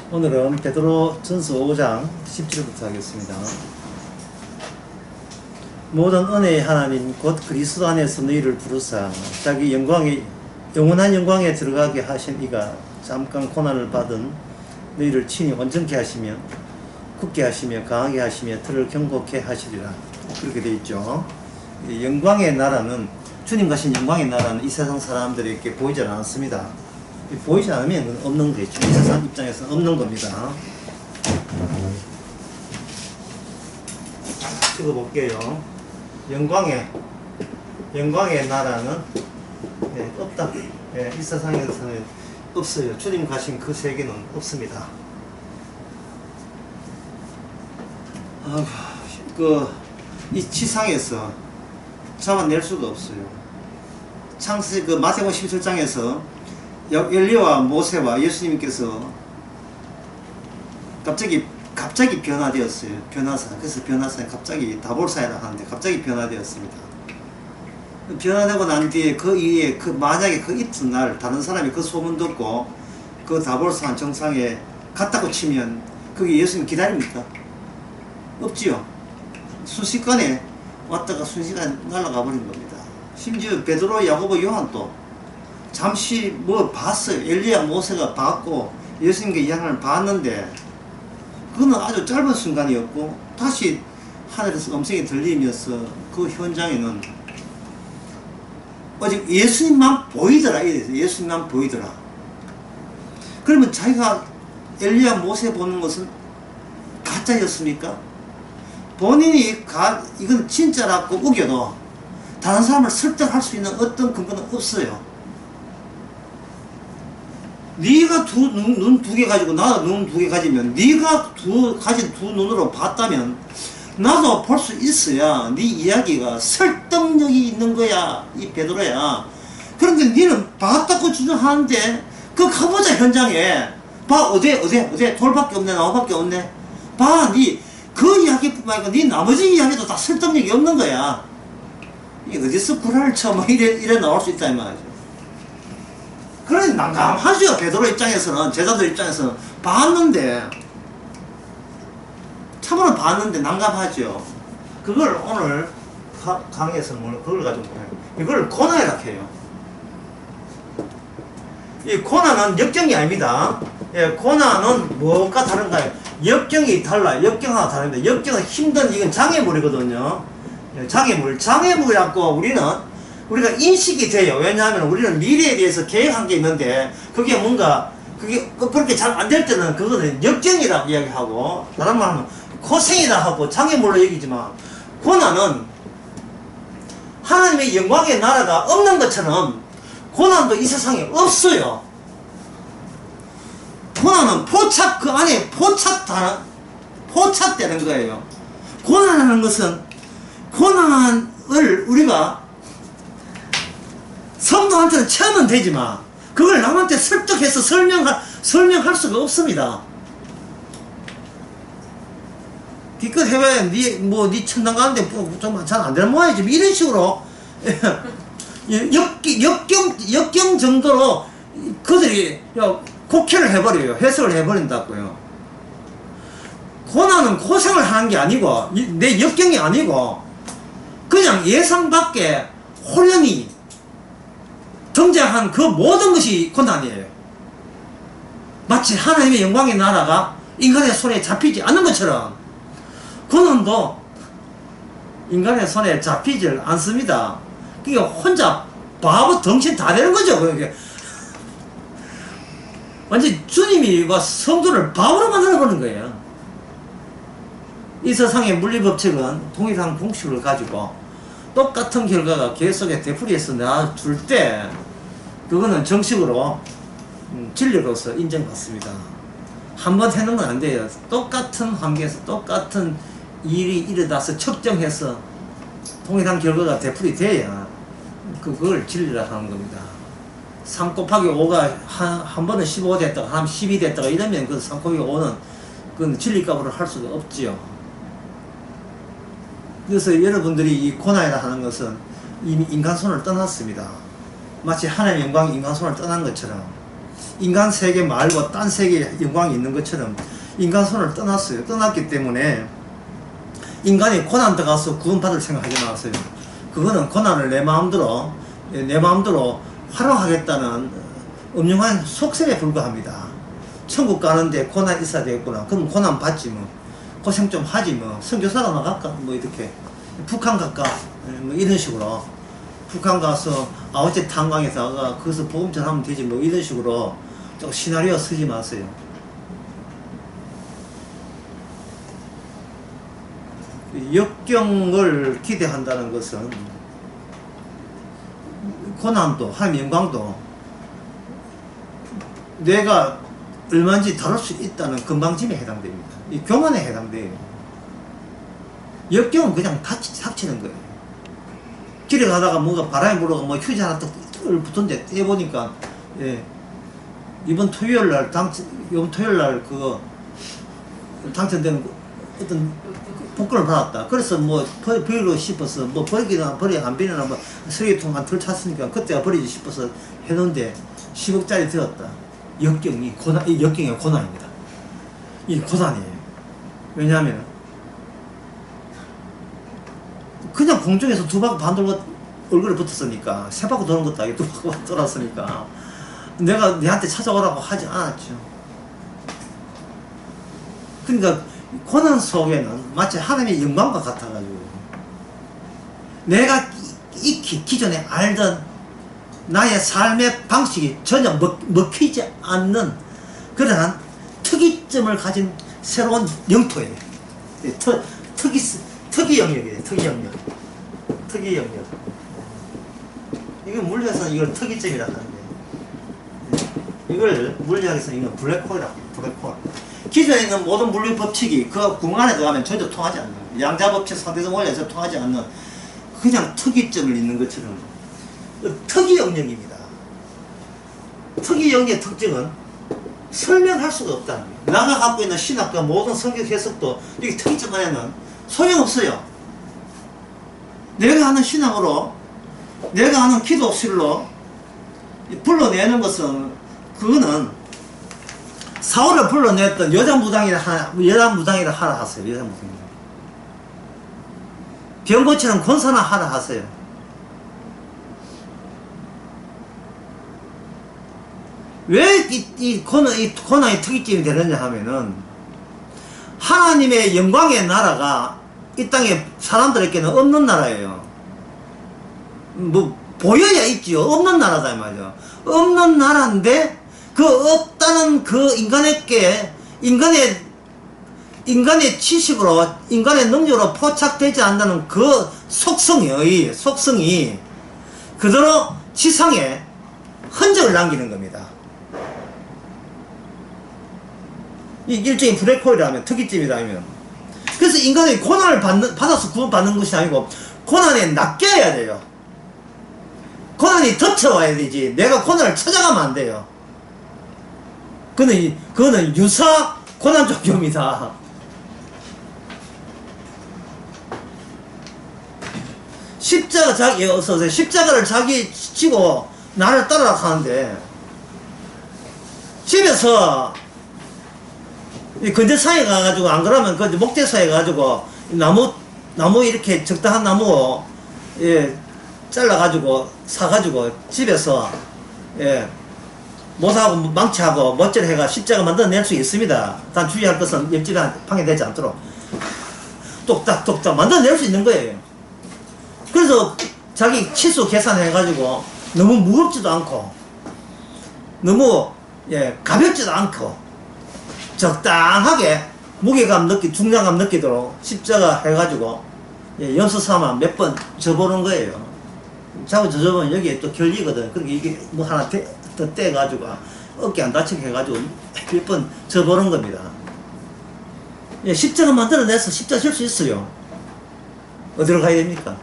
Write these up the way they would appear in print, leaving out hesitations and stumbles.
오늘은 베드로 전서 5장 10절부터 하겠습니다. 모든 은혜의 하나님 곧 그리스도 안에서 너희를 부르사 자기 영광에 영원한 영광에 들어가게 하신 이가 잠깐 고난을 받은 너희를 친히 온전케 하시며 굳게 하시며 강하게 하시며 들을 경고케 하시리라. 그렇게 되어 있죠. 영광의 나라는, 주님 가신 영광의 나라는 이 세상 사람들에게 보이지 않습니다. 보이지 않으면 없는 거죠. 이 세상 입장에서는 없는 겁니다. 찍어볼게요. 영광의 나라는 없다. 이 세상에서는 없어요. 주님 가신 그 세계는 없습니다. 이 지상에서 잡아낼 수가 없어요. 창세기 마태복음 17장에서 엘리야와 모세와 예수님께서 갑자기 변화되었어요. 그래서 변화사에 갑자기 다볼사이라 하는데 갑자기 변화되었습니다. 변화되고 난 뒤에 그 이후에 만약에 그 이튿날 다른 사람이 그 소문 듣고 그 다볼산 정상에 갔다고 치면 거기 예수님 기다립니까? 없지요. 순식간에 왔다가 순식간에 날아가 버린 겁니다. 심지어 베드로, 야고보, 요한도 잠시 봤어요. 엘리야, 모세가 봤고 예수님께 이야기를 봤는데 그거는 아주 짧은 순간이었고 다시 하늘에서 음성이 들리면서 그 현장에는 오직 예수님만 보이더라. 예수님만 보이더라. 그러면 자기가 엘리야, 모세 보는 것은 가짜였습니까? 본인이 이건 진짜라고 우겨도 다른 사람을 설득할 수 있는 어떤 근거는 없어요. 네가 눈 두 개 가지고 나도 눈 두 개 가지면 네가 가진 두 눈으로 봤다면 나도 볼 수 있어야 네 이야기가 설득력이 있는 거야. 이 베드로야. 그런데 네는 봤다고 주장하는데 그 가보자 현장에 봐. 어디 돌밖에 없네, 나무밖에 없네. 봐. 네 그 이야기뿐만 아니라 네 나머지 이야기도 다 설득력이 없는 거야. 이게 어디서 구라를 쳐 뭐 이래 나올 수 있다 이 말이죠. 그러니 난감하죠. 베드로 입장에서는, 제자들 입장에서는 봤는데, 참으로 봤는데 난감하죠. 그걸 오늘 강의에서는 그걸 가지고 이걸 고난이라 해요. 이 고난은 역경이 아닙니다. 고난은 뭐가 다른가요? 역경이 달라요. 역경하고 다릅니다. 역경은 힘든, 이건 장애물이거든요. 장애물이라고 우리가 인식이 돼요. 왜냐하면 우리는 미래에 대해서 계획한 게 있는데 그게 그렇게 잘 안 될 때는 그거는 역경이라고 이야기하고, 다른 말 하면 고생이라 하고 장애물로 얘기지만, 고난은 하나님의 영광의 나라가 없는 것처럼 고난도 이 세상에 없어요. 고난은 그 안에 포착되는 거예요. 고난하는 것은, 고난을 우리가 성도한테는 체험은 되지만 그걸 남한테 설득해서 설명할 수가 없습니다. 기껏 해봐야 네 천당 가는데 좀 잘 안 되는 모양이지. 이런 식으로 역경 정도로 그들이 곡해를 해버려요. 해석을 해버린다고요. 고난은 고생을 하는 게 아니고 내 역경이 아니고 그냥 예상 밖에 호련히 등장한 그 모든 것이 고난이에요. 마치 하나님의 영광의 나라가 인간의 손에 잡히지 않는 것처럼 고난도 인간의 손에 잡히질 않습니다. 그게 혼자 바보 덩신 다 되는 거죠. 그게 완전 주님이 성도를 바보로 만들어버리는 거예요. 이 세상의 물리법칙은 동일한 공식을 가지고 똑같은 결과가 계속에 되풀이해서 나줄 때 그거는 정식으로 진리로서 인정받습니다. 한번 해놓은 건 안 돼요. 똑같은 환경에서 똑같은 일이 일어나서 측정해서 동일한 결과가 되풀이돼야 그걸 진리라 하는 겁니다. 3 곱하기 5가 한 번은 15 됐다가 한 12 됐다가 이러면 그 3 곱하기 5는 그건 진리값으로 할 수가 없지요. 그래서 여러분들이 이 고난이라 하는 것은 이미 인간 손을 떠났습니다. 마치 하나님의 영광이 인간 손을 떠난 것처럼 인간 세계 말고 딴 세계에 영광이 있는 것처럼 인간 손을 떠났어요. 떠났기 때문에 인간이 고난 들어가서 구원받을 생각하지 마세요. 그거는 고난을 내 마음대로 활용하겠다는 음흉한 속셈에 불과합니다. 천국 가는데 고난 있어야 되겠구나. 그럼 고난 받지 뭐. 고생 좀 하지 뭐. 선교사가 나갈까? 뭐 이렇게. 북한 갈까? 뭐 이런 식으로. 북한 가서 아우제 탄광에다가 거기서 복음 전하면 되지 뭐 이런 식으로 좀 시나리오 쓰지 마세요. 역경을 기대한다는 것은 고난도 하나님 영광도 내가 얼마인지 다룰 수 있다는 건방짐에 해당됩니다. 이 교만에 해당돼요. 역경은 그냥 닥치는 거예요. 길에 가다가 뭔가 바람이 불어가 뭐 휴지 하나 딱 붙었는데 떼보니까 예. 이번 토요일 날 그거 당첨되는 어떤 복권을 받았다. 그래서 뭐 버리고 싶어서 뭐 버리기나 버리 안 버리나 뭐 쓰레기통 한 털 찼으니까 그때가 버리지 싶어서 해놓은데 10억짜리 들었다. 역경이 고난, 이 역경이 고난입니다. 이 고난이에요. 왜냐하면 그냥 공중에서 두 바퀴 반 돌고 얼굴에 붙었으니까 세 바퀴 도는 것도 아니고 두 바퀴 돌았으니까 내가 내한테 찾아오라고 하지 않았죠. 그러니까 고난 속에는 마치 하나님의 영광과 같아가지고 내가 익히 기존에 알던 나의 삶의 방식이 전혀 먹히지 않는 그러한 특이점을 가진 새로운 영토예요. 특이 영역이에요. 특이 영역. 이건 물리학에서는 이걸 특이점이라 하는데 이걸 물리학에서는 이건 블랙홀이라고 해요. 블랙홀. 기존에 있는 모든 물리 법칙이 그 궁 안에 들어가면 전혀 통하지 않는 양자법칙, 상대성 원리에서 통하지 않는 그냥 특이점을 있는 것처럼 특이 영역입니다. 특이 영역의 특징은 설명할 수가 없다는 거예요. 나가 갖고 있는 신학과 모든 성경 해석도 이게 특이점 안에는 소용없어요. 내가 하는 신학으로 내가 하는 기독실로 불러내는 것은 그거는 사울을 불러냈던 여자 무당이라 하라 하세요. 여자 무당이라. 병 고치는 권사나 하라 하세요. 왜 이 고난이 특이점이 되느냐 하면은 하나님의 영광의 나라가 이 땅에 사람들에게는 없는 나라예요. 뭐 보여야 있지요. 없는 나라다 이 말이죠. 없는 나라인데 그 없다는 그 인간의 지식으로 인간의 능력으로 포착되지 않는다는 그 속성이 그대로 지상에 흔적을 남기는 겁니다. 이 일종의 블랙홀이라면 특이점이라면 그래서 인간이 고난을 받아서 구원받는 것이 아니고 고난에 낚여야 돼요. 고난이 덮쳐와야 되지 내가 고난을 찾아가면 안 돼요. 그거는 유사 고난 종교입니다. 십자가를 자기 지고 나를 따르라 하는데 집에서 이 근대사에 가가지고 안 그러면 그 목재사에 가지고 나무 이렇게 적당한 나무 잘라가지고 사가지고 집에서 모사하고 망치하고 멋절해가 십자가 만들어낼 수 있습니다. 단 주의할 것은 옆집에 방해되지 않도록 똑딱똑딱 만들어낼 수 있는 거예요. 그래서 자기 치수 계산해가지고 너무 무겁지도 않고 너무 가볍지도 않고 적당하게 무게감 중량감 느끼도록 십자가 해가지고 연수 삼아 몇 번 져보는 거예요. 자꾸 져보면 여기에 또 결리거든. 그러니까 이게 뭐 하나 더 떼가지고 어깨 안 다치게 해가지고 몇 번 져보는 겁니다. 십자가 만들어내서 십자가 질 수 있어요. 어디로 가야 됩니까?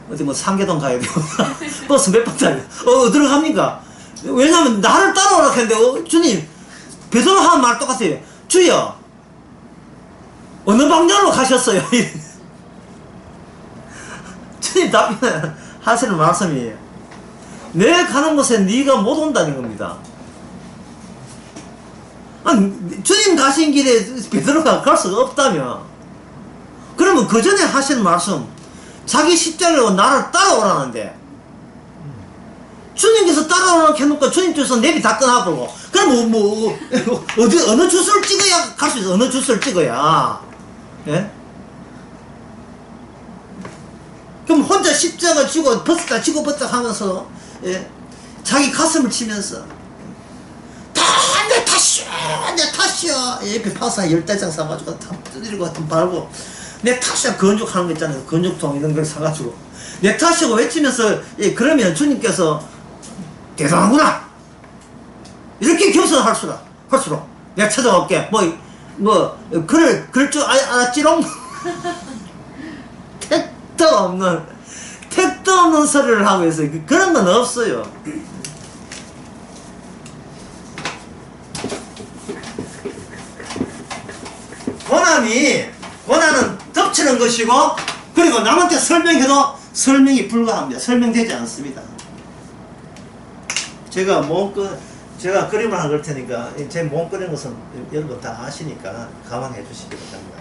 어디 뭐 상계동 가야 돼요. 버스 몇 번 타요. 어디로 갑니까? 왜냐면 나를 따라오라 했는데 주님 베드로 하는 말 똑같아요. 주여 어느 방향으로 가셨어요? 주님 답변 하시는 말씀이에요. 내 가는 곳에 네가 못 온다는 겁니다. 아니, 주님 가신 길에 베드로가 갈 수가 없다며. 그러면 그 전에 하신 말씀, 자기 십자가로 나를 따라오라는데, 주님께서 따라오라고 해놓고 주님께서 내비 다 끊어버리고, 그럼 어느 주소를 찍어야 갈 수 있어? 어느 주소를 찍어야. 예? 그럼 혼자 십자가 지고 버스다 지고 버스다 하면서, 예? 자기 가슴을 치면서, 내 탓이야, 내 탓이야. 옆에 파스 한 10달장 사가지고, 두드리고, 밟고, 내 탓이야. 건죽하는 거 있잖아요. 건죽통 이런 걸 사가지고. 내 탓이고 외치면서, 예, 그러면 주님께서, 대단하구나! 이렇게 겸손할수록, 내가 찾아올게. 그럴 줄 알았지롱? 택도 없는 소리를 하고 있어요. 그런 건 없어요. 고난은 덮치는 것이고, 그리고 남한테 설명해도 설명이 불가합니다. 설명되지 않습니다. 제가 그림을 하나 그릴 테니까, 제 몸 그리는 것은 여러분 다 아시니까 감안해 주시기 바랍니다.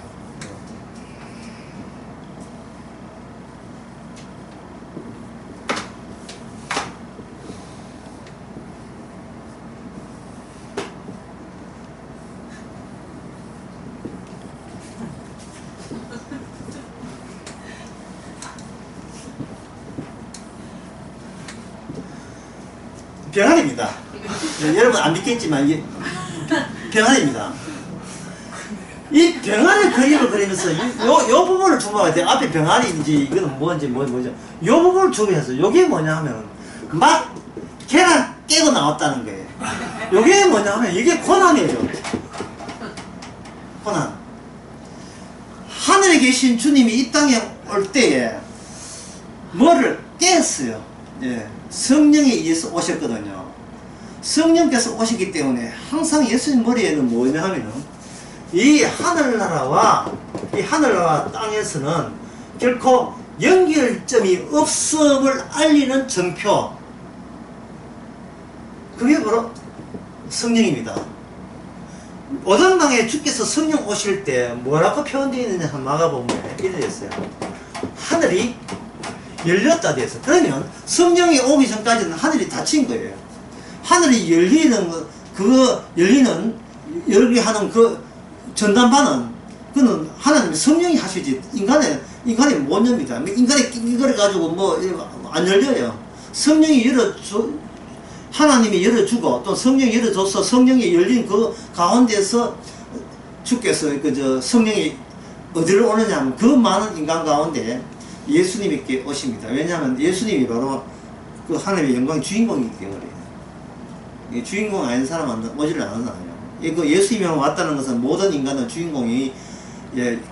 병아리입니다. 여러분 안 믿겠지만 이게 병아리입니다. 이 병아리 그림을 그리면서 요 부분을 주목해야 돼. 앞에 병아리인지 이거는 뭐지 요 부분을 주목해서 요게 뭐냐 하면 막 계란 깨고 나왔다는 거예요. 요게 뭐냐 하면 이게 고난이에요. 고난. 하늘에 계신 주님이 이 땅에 올 때에 뭐를 깼어요. 예. 성령에 의해서 오셨거든요. 성령께서 오셨기 때문에 항상 예수님 머리에는 뭐냐 하면은 이 하늘나라와 땅에서는 결코 연결점이 없음을 알리는 증표, 그게 바로 성령입니다. 오단강에 주께서 성령 오실 때 뭐라고 표현되어 있느냐 한번 막아보면 이래 됐어요. 하늘이 열렸다 돼서. 그러면 성령이 오기 전까지는 하늘이 닫힌 거예요. 하늘이 열리는 열게 하는 그 전담반은 그는 하나님의 성령이 하시지 인간이 못 엽니다. 인간이 이걸 가지고 안 열려요. 성령이 하나님이 열어주고 또 성령이 열어줘서 성령이 열린 그 가운데서 주께서 성령이 어디로 오느냐 하면 그 많은 인간 가운데 예수님께 오십니다. 왜냐하면 예수님이 바로 그 하나님의 영광의 주인공이기 때문에. 주인공 아닌 사람은 오지를 않았나요? 예수님이 왔다는 것은 모든 인간은 주인공이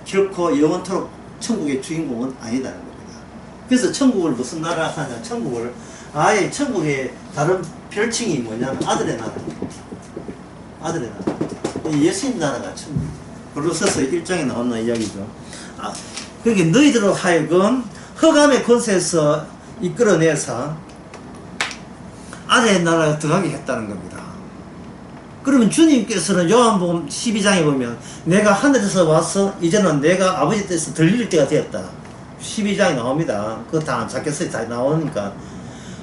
결코 영원토록 천국의 주인공은 아니다는 겁니다. 그래서 천국을 무슨 나라 하냐? 천국의 다른 별칭이 뭐냐면 아들의 나라. 아들의 나라. 예수님 나라가 천국. 골로새서 1장에 나오는 이야기죠. 그러니까 너희들로 하여금 흑암의 권세에서 이끌어내서 아래의 나라에 들어가게 했다는 겁니다. 그러면 주님께서는 요한복음 12장에 보면 내가 하늘에서 와서 이제는 내가 아버지 뜻에서 들릴 때가 되었다. 12장에 나옵니다. 그거 다 작게서 다 나오니까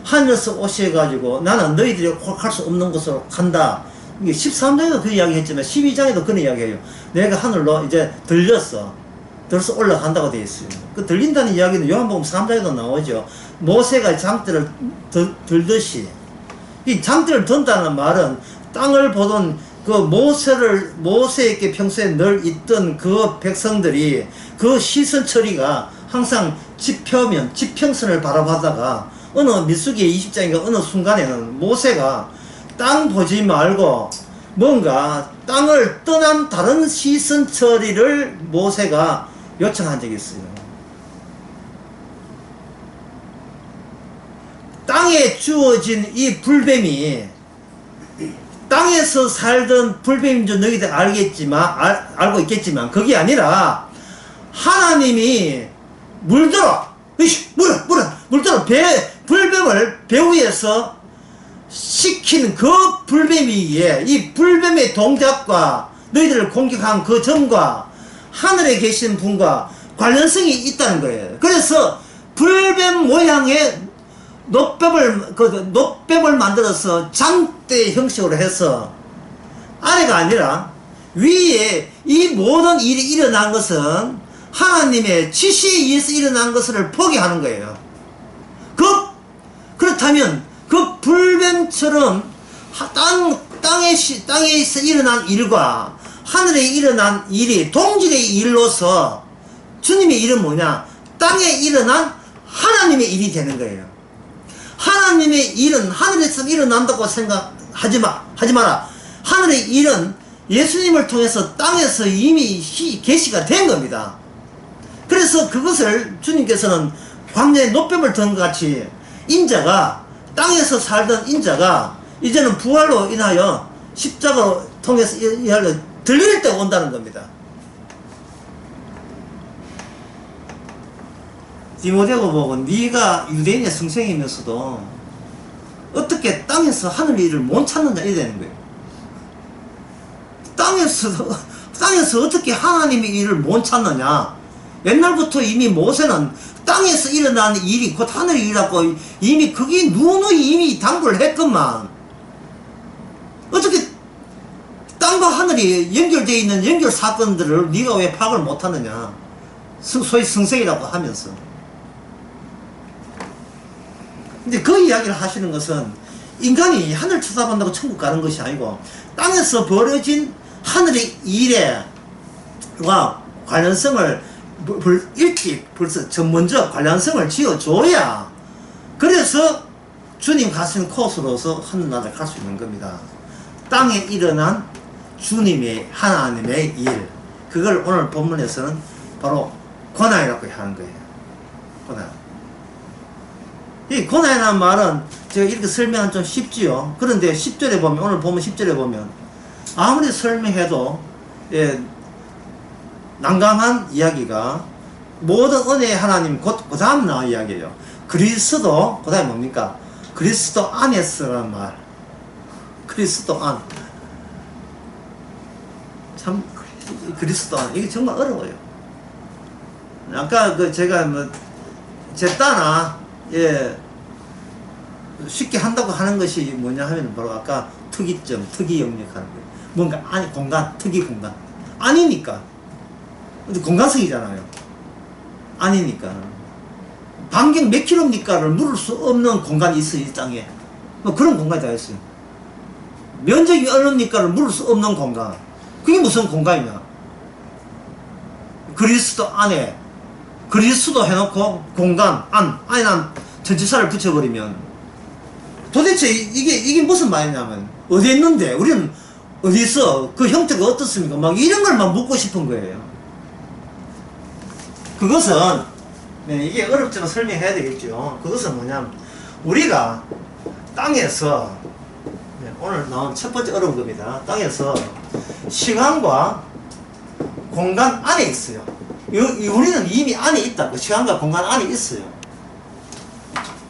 하늘에서 오셔가지고 나는 너희들이 할 수 없는 곳으로 간다. 13장에도 그 이야기 했지만 12장에도 그런 이야기 해요. 내가 하늘로 이제 들려서 올라간다고 되어 있어요. 그 들린다는 이야기는 요한복음 3장에도 나오죠. 모세가 장대를 들듯이. 이 장대를 든다는 말은 땅을 보던 그 모세에게 평소에 늘 있던 그 백성들이 그 시선 처리가 항상 지평선을 바라보다가 어느 민수기 20장인가 어느 순간에는 모세가 땅 보지 말고 뭔가 땅을 떠난 다른 시선 처리를 모세가 요청한 적이 있어요. 땅에 주어진 이 불뱀이 땅에서 살던 불뱀인 줄 너희들 알고 있겠지만 그게 아니라 하나님이 물들어 불뱀을 배 위에서 시킨 그 불뱀 위에 이 불뱀의 동작과 너희들을 공격한 그 점과 하늘에 계신 분과 관련성이 있다는 거예요. 그래서 불뱀 모양의 놋뱀을 만들어서 장대 형식으로 해서 아래가 아니라 위에 이 모든 일이 일어난 것은 하나님의 지시에 의해서 일어난 것을 포기하는 거예요. 그렇다면 그 불뱀처럼 땅에서 일어난 일과 하늘에 일어난 일이 동질의 일로서 주님의 일은 뭐냐? 땅에 일어난 하나님의 일이 되는 거예요. 하나님의 일은 하늘에서 일어난다고 생각하지 마라. 하늘의 일은 예수님을 통해서 땅에서 이미 계시가 된 겁니다. 그래서 그것을 주님께서는 광야에 놋뱀을 든 것 같이 인자가 땅에서 살던 인자가 이제는 부활로 인하여 십자가로 통해서 들릴 때가 온다는 겁니다. 디모데가 보고 네가 유대인의 성생이면서도 어떻게 땅에서 하늘 일을 못 찾느냐 이래 되는 거예요. 땅에서 어떻게 하나님의 일을 못 찾느냐. 옛날부터 이미 모세는 땅에서 일어나는 일이 곧 하늘의 일이라고 이미 그게 누누이 이미 당부를 했건만 어떻게 땅과 하늘이 연결되어 있는 연결 사건들을 네가 왜 파악을 못하느냐. 소위 성생이라고 하면서. 근데 그 이야기를 하시는 것은 인간이 하늘 쳐다본다고 천국 가는 것이 아니고 땅에서 벌어진 하늘의 일에와 관련성을 일찍 벌써 먼저 관련성을 지어줘야 그래서 주님 가신 코스로서 하늘나라에 갈 수 있는 겁니다. 땅에 일어난 주님의 하나님의 일, 그걸 오늘 본문에서는 바로 고난이라고 하는 거예요. 고난. 이 고난이라는 말은 제가 이렇게 설명하면 좀 쉽지요. 그런데 10절에 보면, 오늘 보면 10절에 보면 아무리 설명해도 난감한 이야기가 모든 은혜의 하나님 곧 그 다음 나온 이야기예요. 그리스도, 그 다음에 뭡니까? 그리스도 안에서라는 말. 그리스도 안. 참, 그리스도 안. 이게 정말 어려워요. 아까 제가 제 딸아, 쉽게 한다고 하는 것이 뭐냐 하면 바로 아까 특이점, 특이 영역하는 거예요. 뭔가, 공간, 특이 공간. 아니니까. 공간성이잖아요. 아니니까. 반경 몇 킬로입니까를 물을 수 없는 공간이 있어요, 이 땅에. 뭐 그런 공간이 다 있어요. 면적이 얼마입니까를 물을 수 없는 공간. 그게 무슨 공간이냐. 그리스도 안에, 그리스도 해놓고 공간, 안에 난 전치사를 붙여버리면 도대체 이게 무슨 말이냐면 어디 있는데 우리는 어디 있어? 그 형태가 어떻습니까? 막 이런 걸만 묻고 싶은 거예요. 그것은 이게 어렵지만 설명해야 되겠죠. 그것은 뭐냐면 우리가 땅에서 오늘 나온 첫 번째 어려운 겁니다. 땅에서 시간과 공간 안에 있어요. 우리는 이미 안에 있다고. 시간과 공간 안에 있어요.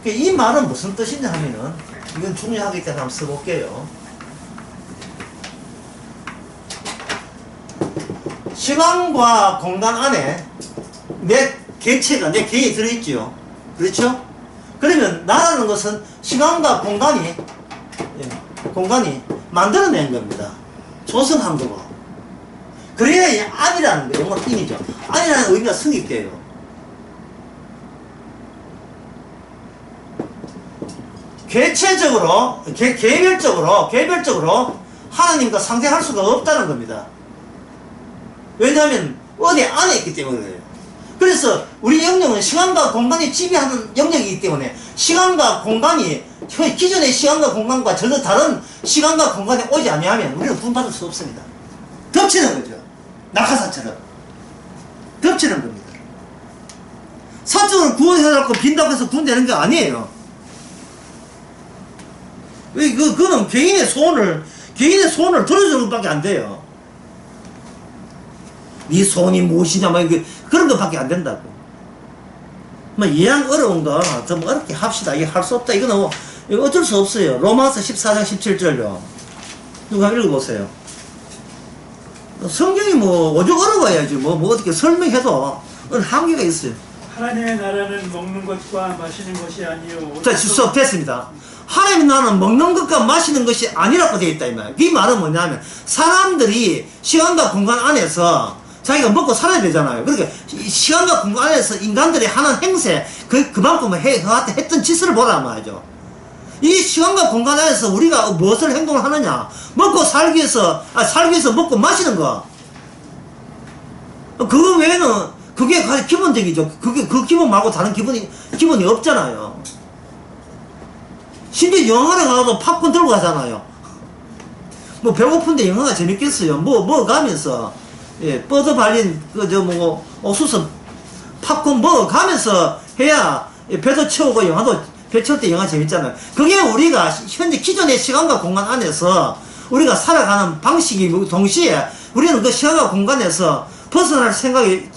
이 말은 무슨 뜻이냐 하면은 이건 중요하기 때문에 한번 써볼게요. 시간과 공간 안에 내 개체가, 내 개인이 들어있지요. 그렇죠? 그러면 나라는 것은 시간과 공간이 만들어낸 겁니다. 조성한 거고. 그래야 이 안이라는 거, 영어로 인이죠. 안이라는 의미가 성립돼요. 개체적으로, 개별적으로 하나님과 상대할 수가 없다는 겁니다. 왜냐하면 어디 안에 있기 때문에 그래요. 그래서 우리 영역은 시간과 공간이 지배하는 영역이기 때문에 시간과 공간이 기존의 시간과 공간과 전혀 다른 시간과 공간에 오지 아니하면 우리는 구원받을 수 없습니다. 덮치는 거죠. 낙하산처럼 덮치는 겁니다. 사적으로 구원해갖고 빈다고 해서 구원되는 게 아니에요. 그거는 개인의 소원을 들어주는 것밖에 안 돼요. 네 소원이 무엇이냐, 막 그런 것밖에 안 된다고. 뭐, 이해하기 어려운 거 좀 어렵게 합시다. 이게 할 수 없다. 이거 너무, 이거 어쩔 수 없어요. 로마서 14장 17절요. 누가 읽어보세요. 성경이 뭐 오죽 어려워야지 뭐 어떻게 설명해도 한계가 있어요. 하나님의 나라는 먹는 것과 마시는 것이 아니요. 자, 수업 됐습니다. 하나님의 나라는 먹는 것과 마시는 것이 아니라고 되어 있다 이 말이에요. 이 말은 뭐냐면 사람들이 시간과 공간 안에서 자기가 먹고 살아야 되잖아요. 그러니까 시간과 공간 안에서 인간들이 하는 행세 그만큼 했던 짓을 보라 말이죠. 이 시간과 공간 안에서 우리가 무엇을 행동을 하느냐? 먹고 살기 위해서 먹고 마시는 거. 그거 외에는 그게 가장 기본적이죠. 그 기본 말고 다른 기본이 없잖아요. 심지어 영화를 가도 팝콘 들고 가잖아요. 뭐 배고픈데 영화가 재밌겠어요. 뭐 가면서 뻗어 발린 옥수수 팝콘 가면서 해야 배도 채우고 배 채울 때 영화 재밌잖아요. 그게 우리가 현재 기존의 시간과 공간 안에서 우리가 살아가는 방식이 동시에 우리는 그 시간과 공간에서 벗어날 생각이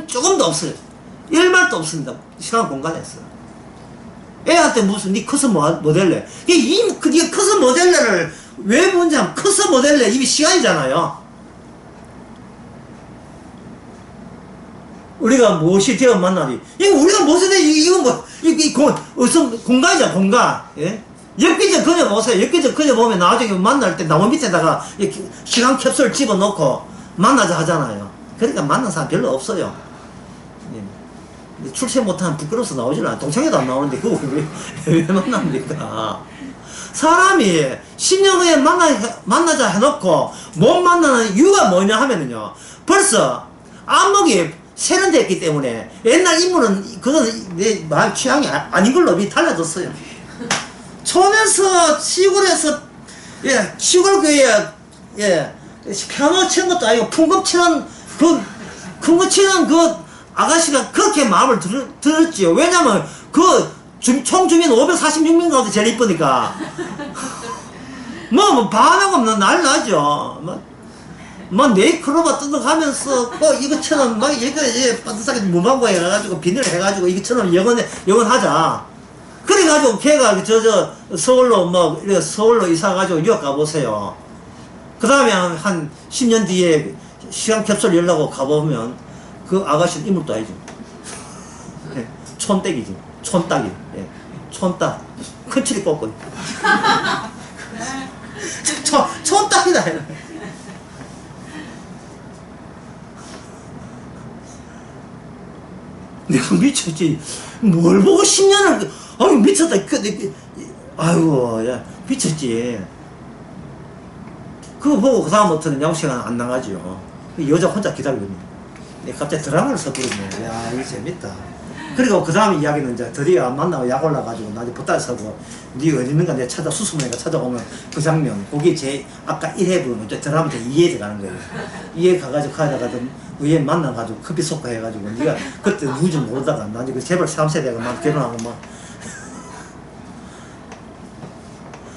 조금도 없어요. 일말도 없습니다. 시간 공간에서. 애한테 무슨 니 커서 뭐 될래? 니가 커서 뭐 될래를 왜 문제하면 커서 뭐 될래? 이미 시간이잖아요. 우리가 무엇이 되어 만나니? 이거 우리가 무엇이 돼? 무슨 공간이잖아, 공간. 예? 엮이죠, 그녀 보세요. 엮이죠, 그녀 보면 나중에 만날 때 나무 밑에다가 시간 캡슐 집어넣고 만나자 하잖아요. 그러니까 만난 사람 별로 없어요. 예. 출세 못하면 부끄러워서 나오질 않아. 동창회도 안 나오는데 그거 왜 만납니까? 사람이 10년 후에 만나자 해놓고 못 만나는 이유가 뭐냐 하면은요. 벌써 안목이 세련됐기 때문에 옛날 인물은 그거는 내 마음 취향이 아닌 걸로 달라졌어요. 촌에서 시골에서 시골 교회에 피아노 치는 것도 아니고 풍금 치는 큰 거 치는 그 아가씨가 그렇게 마음을 들었지요. 왜냐면 총 주민 546명 가운데 제일 이쁘니까 반하고 난리 나죠. 네이클로바 뜯어가면서 이것처럼 반듯하게 무방고 해가지고 비닐을 해가지고 이것처럼 영원하자. 그래가지고 걔가 서울로 이사가지고 유학 가보세요. 그 다음에 한 10년 뒤에 시간 캡슐 열라고 가보면 그 아가씨는 인물도 아니죠. 예, 촌댁이지. 촌딱이. 예, 촌딱. 큰칠이 꺾고. 촌딱이다. 내가 미쳤지. 뭘 보고 10년을, 아유, 미쳤다. 아이고, 야, 미쳤지. 그거 보고 그다음부터는 야구 시간 안 나가지요. 여자 혼자 기다리거든요. 갑자기 드라마를 써버리네. 야, 이거 재밌다. 그리고 그 다음 이야기는 이제 드디어 만나고 약 올라가지고 나중에 보따리 서고 니 어디 있는가 내가 수수문해가 찾아오면 그 장면, 그게 제 아까 1회분 이제 드라마부터 2회 들어가는 거예요. 2회 가가지고 가다가도 의회 만나가지고 커피 쏟고 해가지고 니가 그때 누군지 모르다가 나중에 재벌 3세대가 막 결혼하고 막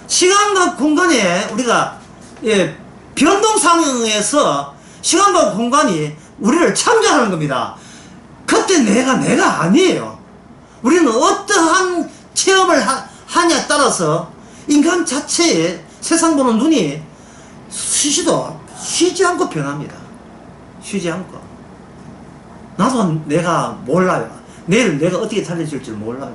시간과 공간에 우리가 변동 상황에서 시간과 공간이 우리를 창조하는 겁니다. 그때 내가 아니에요. 우리는 어떠한 체험을 하냐에 따라서 인간 자체의 세상 보는 눈이 쉬지 않고 변합니다. 쉬지 않고. 나도 내가 몰라요. 내일 내가 어떻게 달려질지 몰라요.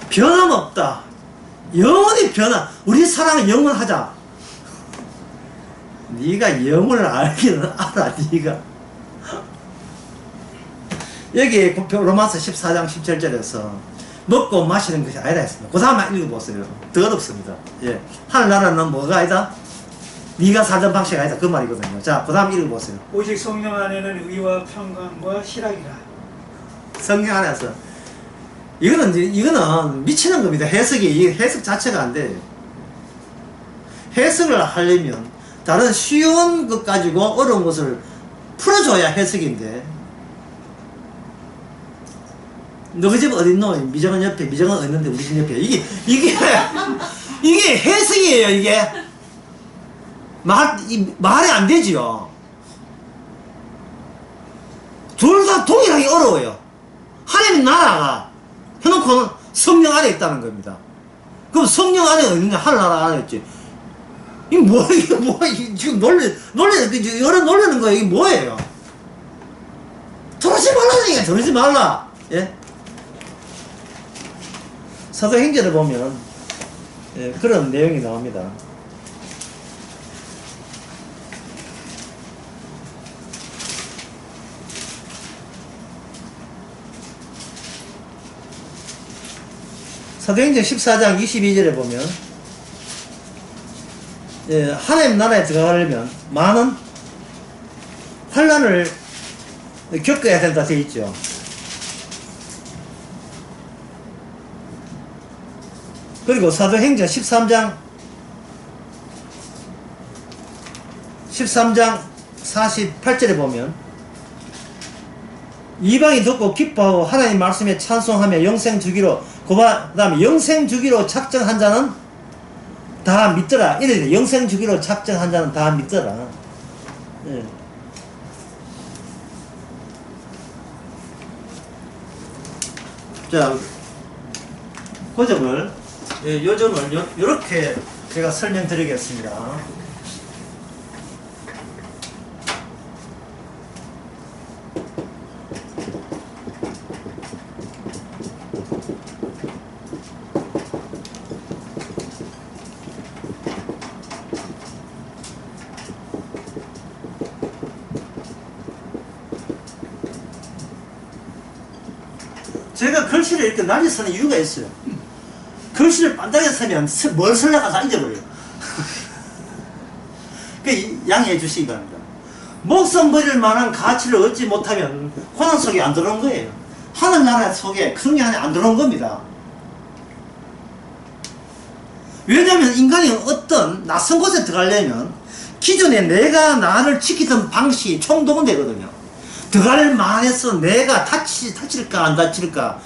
변함없다. 영원히 우리 사랑은 영원하자. 네가 영원을 알기는 알아. 네가 여기 로마서 14장 17절에서 먹고 마시는 것이 아니다 했습니다. 그 다음만 읽어보세요. 더 어렵습니다. 예. 하늘나라는 뭐가 아니다? 네가 살던 방식이 아니다. 그 말이거든요. 자, 그 다음 읽어보세요. 오직 성령 안에는 의와 평강과 희락이라. 성경 안에서 이거는 미치는 겁니다. 해석 자체가 안 돼요. 해석을 하려면 다른 쉬운 것 가지고 어려운 것을 풀어줘야 해석인데, 너희 집 어딨노? 미정은 옆에, 미정은 어딨는데 우리 집 옆에. 이게 해석이에요. 이게 말이 안 되지요. 둘 다 동일하게 어려워요. 하나님 나라가 해놓고는 성령 안에 있다는 겁니다. 그럼 성령 안에 있느냐, 하늘 나라 안에 있지. 이게 지금 여러 놀리는 거예요. 이게 뭐예요? 저러지 말라니까, 저러지 말라. 예? 사도행전을 보면, 예, 그런 내용이 나옵니다. 사도행전 14장 22절에 보면, 예, 하나님 나라에 들어가려면 많은 환난을 겪어야 된다 되어 있죠. 그리고 사도행전 13장 48절에 보면 이방이 듣고 기뻐하고 하나님 말씀에 찬송하며 영생 주기로, 그 다음에 영생 주기로 작정한 자는 다 믿더라. 이래 영생 주기로 작정한 자는 다 믿더라. 예. 자, 그 점을, 예, 요 점을 요렇게 제가 설명드리겠습니다. 제가 글씨를 이렇게 낮게 쓰는 이유가 있어요. 글씨를 반짝하게 쓰면 뭘 쓰려고 다 잊어버려요. 그 양해해 주시기 바랍니다. 목숨 버릴 만한 가치를 얻지 못하면 고난 속에 안 들어온 거예요. 하늘나라 속에 성령 안에 안 들어온 겁니다. 왜냐하면 인간이 어떤 낯선 곳에 들어가려면 기존에 내가 나를 지키던 방식이 총동원되거든요. 들어갈 만해서 내가 다칠까 안 다칠까,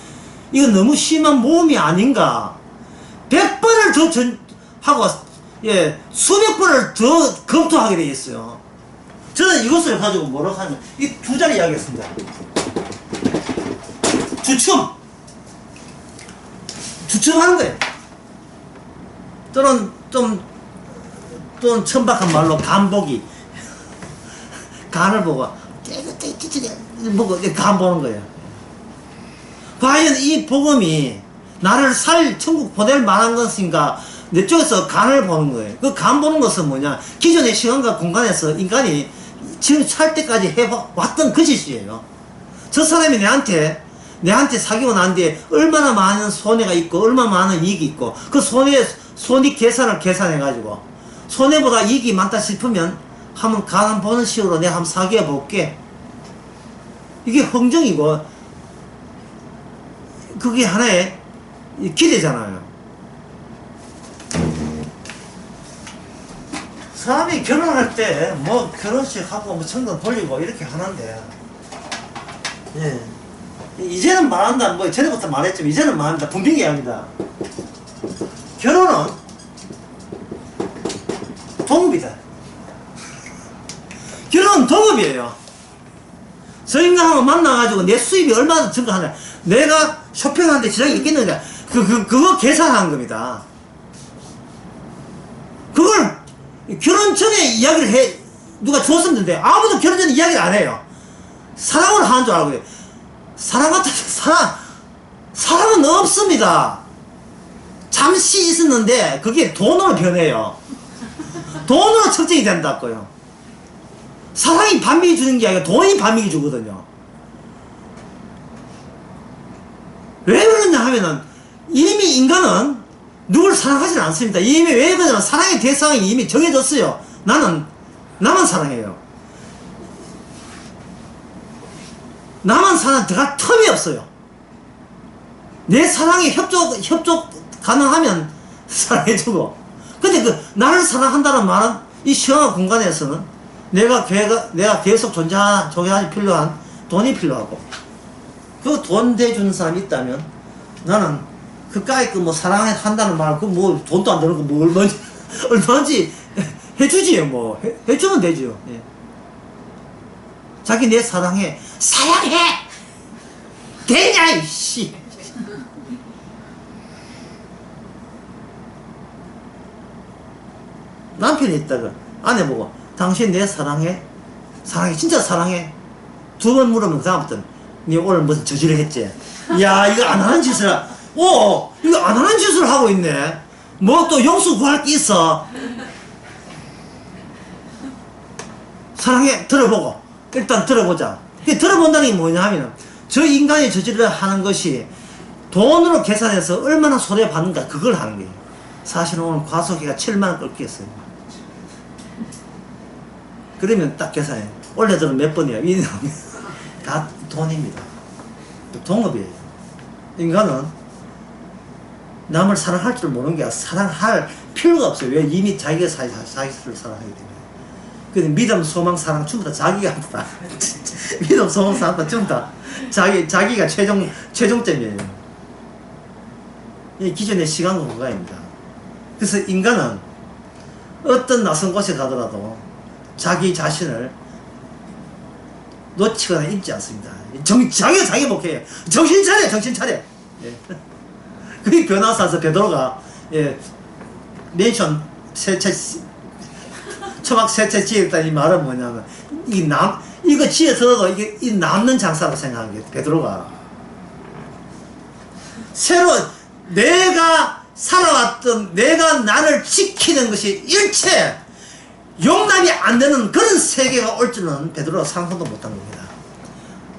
이거 너무 심한 모험이 아닌가, 100번을 더 하고, 예, 수백 번을 더 검토하게 되겠어요. 저는 이것을 가지고 뭐라고 하면 이 두 자리 이야기했습니다. 주춤하는 거예요. 또는 또는 천박한 말로 간보기, 간을 보고 보고 간 보는 거예요. 과연 이 복음이 나를 천국 보낼 만한 것인가, 내 쪽에서 간을 보는 거예요. 그 간 보는 것은 뭐냐, 기존의 시간과 공간에서 인간이 지금 살 때까지 해왔던 그 짓이에요. 저 사람이 내한테 사귀고 난 뒤에 얼마나 많은 손해가 있고 얼마나 많은 이익이 있고, 그 손익 계산을 계산해가지고 손해보다 이익이 많다 싶으면 한번 간 보는 식으로 내가 한번 사귀어 볼게, 이게 흥정이고 그게 하나의 기대잖아요. 사람이 결혼할 때 뭐 결혼식 하고 뭐 청돈 돌리고 이렇게 하는데, 예, 이제는 말한다, 뭐 전에부터 말했지만 이제는 말합니다. 분명히 합니다. 결혼은 동업이다. 결혼은 동업이에요. 저 인간하고 만나가지고 내 수입이 얼마나 증가하냐, 내가 쇼핑하는데 지장이 있겠느냐, 그거 계산한 겁니다. 그걸 결혼 전에 이야기를 누가 줬었는데 아무도 결혼 전에 이야기를 안 해요. 사랑을 하는 줄 알고. 사랑은 없습니다. 잠시 있었는데 그게 돈으로 변해요. 돈으로 측정이 된다고요. 사랑이 반미기 주는 게 아니라 돈이 반미기 주거든요. 왜 그러냐 하면은 이미 인간은 누굴 사랑하지는 않습니다. 이미 왜 그러냐면 사랑의 대상이 이미 정해졌어요. 나만 사랑해요. 나만 사랑 들어갈 틈이 없어요. 내 사랑에 협조 가능하면 사랑해주고, 근데 나를 사랑한다는 말은 이 시간과 공간에서는 내가 계속 존재하기 필요한 돈이 필요하고, 그 돈 대주는 사람이 있다면 나는 그까이 사랑한다는 말, 돈도 안 들고 얼마인지 해주지요. 해주면 되죠. 예. 자기 내 사랑해. 사랑해! 되냐, 이씨! 남편이 있다가 아내 보고 당신 내 사랑해? 사랑해, 진짜 사랑해? 두 번 물으면 그다음부터는 니 오늘 무슨 저지를 했지? 야, 이거 안 하는 짓을 이거 안 하는 짓을 하고 있네. 뭐 또 용서 구할 게 있어? 사랑해, 들어보고 일단 들어보자. 들어본다는 게 뭐냐 하면 저 인간이 저지를 하는 것이 돈으로 계산해서 얼마나 손해받는가 그걸 하는 거예요. 사실은 오늘 과속비가 7만원 꺾였어요. 그러면 딱 계산해. 원래들은 몇 번이야? 다 돈입니다. 동업이에요. 인간은 남을 사랑할 줄 모르는 게 아니라 사랑할 필요가 없어요. 왜? 이미 자기가 자기를 사랑하기 때문에. 근데 믿음, 소망, 사랑 전부 다 자기가 한다. 믿음, 소망, 사랑 전부 다 자기가 최종점이에요. 이 기존의 시간과 공간입니다. 그래서 인간은 어떤 낯선 곳에 가더라도 자기 자신을 놓치거나 잊지 않습니다. 자기가 자기 목해요. 정신 차려, 정신 차려. 예. 그 변호사에서 베드로가 맨션 초막 세채 지었다 이 말은 뭐냐면 이거 지어서도 이게 남는 장사라고 생각한 게 베드로가 새로 내가 살아왔던 내가 나를 지키는 것이 일체 용납이 안 되는 그런 세계가 올 줄은 베드로가 상상도 못한 겁니다.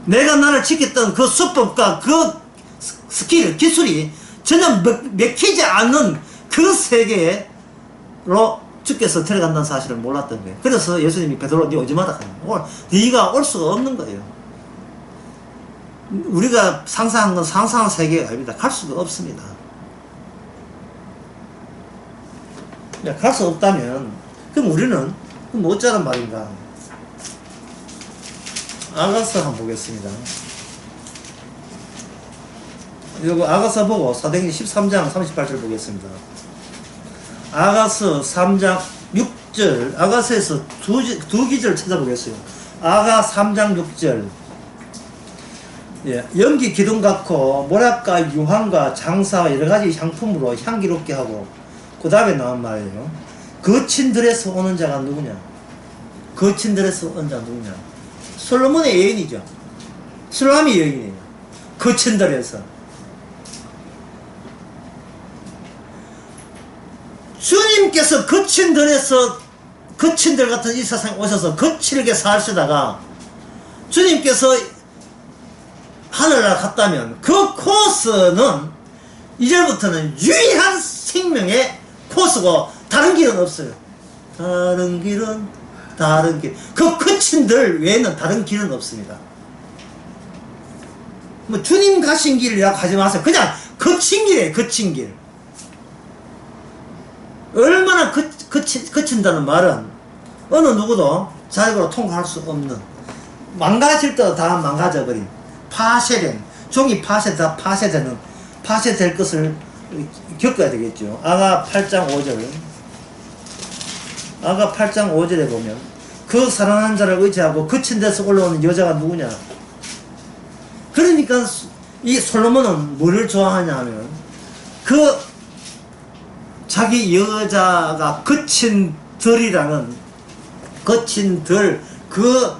내가 나를 지켰던 그 수법과 그 스킬, 기술이 전혀 맥히지 않는 그 세계로 주께서 들어간다는 사실을 몰랐던 거예요. 그래서 예수님이 베드로 네 오지 마라. 네가 올 수가 없는 거예요. 우리가 상상한 건 상상한 세계가 아닙니다. 갈 수가 없습니다. 갈 수 없다면 그럼 우리는 그럼 어쩌란 말인가? 아가서 한번 보겠습니다. 이거 아가서 보고 사도행전 13장 38절 보겠습니다. 아가서 3장 6절 아가서에서 두 기절 찾아보겠어요. 아가 3장 6절 예, 연기 기둥 같고 모략과 유황과 장사와 여러가지 향품으로 향기롭게 하고 그 다음에 나온 말이에요. 거친들에서 오는 자가 누구냐? 거친들에서 오는 자가 누구냐? 솔로몬의 여인이죠. 술람이 여인이에요. 거친들에서. 주님께서 거친들 같은 이 세상에 오셔서 거칠게 사시다가 주님께서 하늘나라 갔다면 그 코스는 이제부터는 유일한 생명의 코스고 다른 길은 없어요. 다른 길. 그 거친들 외에는 다른 길은 없습니다. 뭐 주님 가신 길이라고 하지 마세요. 그냥 거친 길이에요. 거친 길. 얼마나 거친다는 말은 어느 누구도 자력으로 통과할 수 없는 망가질 때도 다 망가져버린 파쇄된 종이 파쇄될 것을 겪어야 되겠죠. 아가 8장 5절 아가 8장 5절에 보면 그 사랑하는 자를 의지하고 거친 데서 올라오는 여자가 누구냐. 그러니까 이 솔로몬은 뭐를 좋아하냐 하면 그 자기 여자가 거친들이라는 거친들 그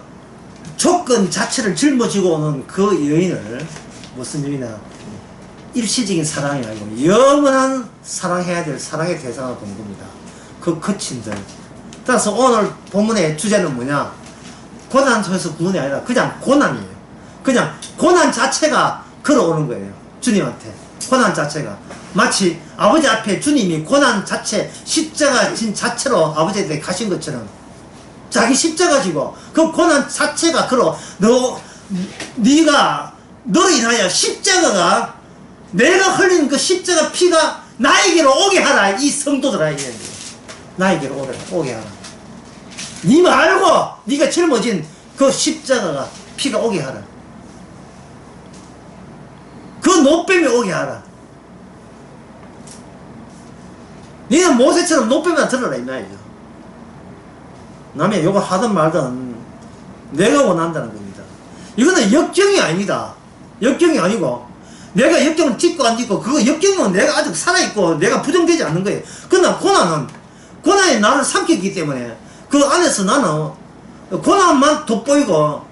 조건 자체를 짊어지고 오는 그 여인을 무슨 여인이나 일시적인 사랑이 아니고 영원한 사랑해야 될 사랑의 대상을 본 겁니다. 그 거친들. 따라서 오늘 본문의 주제는 뭐냐? 고난 속에서 구원이 아니라 그냥 고난이에요. 그냥 고난 자체가 걸어오는 거예요. 주님한테. 고난 자체가. 마치 아버지 앞에 주님이 고난 자체, 십자가 진 자체로 아버지한테 가신 것처럼 자기 십자가 지고 그 고난 자체가 걸어 네가 너로 인하여 십자가가 내가 흘린 그 십자가 피가 나에게로 오게 하라. 이 성도들아 이게 나에게로 오게 하라. 네 말고 네가 짊어진 그 십자가가 피가 오게 하라. 그 노뱀이 오게 하라. 너는 모세처럼 노뱀만 들어라 이 말이죠. 남의 요거 하든 말든 내가 원한다는 겁니다. 이거는 역경이 아니다. 역경이 아니고 내가 역경을 딛고 안 딛고 그거 역경은 내가 아직 살아있고 내가 부정되지 않는 거예요. 그러나 고난이 나를 삼켰기 때문에 그 안에서 나는 고난만 돋보이고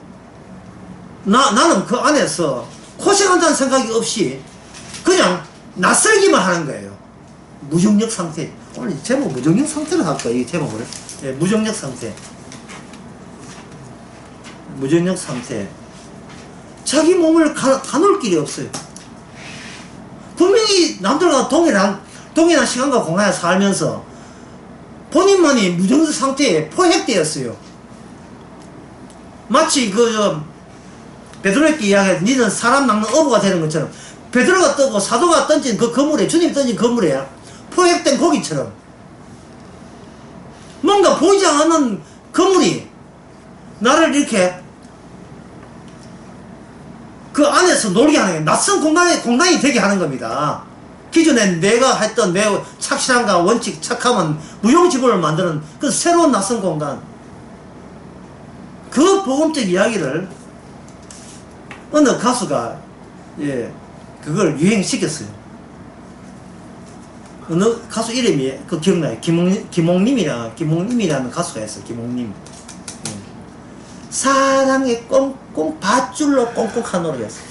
나는 그 안에서 고생한다는 생각이 없이 그냥 낯설기만 하는 거예요. 무정력 상태. 오늘 제목 무정력 상태로 할 거예요. 이 제목을. 예, 무정력 상태. 무정력 상태. 자기 몸을 가눌 길이 없어요. 분명히 남들과 동일한 시간과 공간에 살면서 본인만이 무정력 상태에 포획되었어요. 마치 베드로에게 이야기한 니는 사람 낚는 어부가 되는 것처럼 베드로가 뜨고 사도가 던진 그 그물에 주님이 던진 그물에 포획된 고기처럼 뭔가 보이지 않는 그물이 나를 이렇게 그 안에서 놀게 하는 거예요. 낯선 공간이 되게 하는 겁니다. 기존에 내가 했던 내 착실함과 원칙, 착함은 무용지물을 만드는 그 새로운 낯선 공간. 그 복음적 이야기를 어느 가수가 그걸 유행시켰어요. 어느 가수 이름이 기억나요? 김홍님이라는 가수가 있어요. 김홍님. 사랑에 꽁꽁 밧줄로 꽁꽁한 노래가 있어요.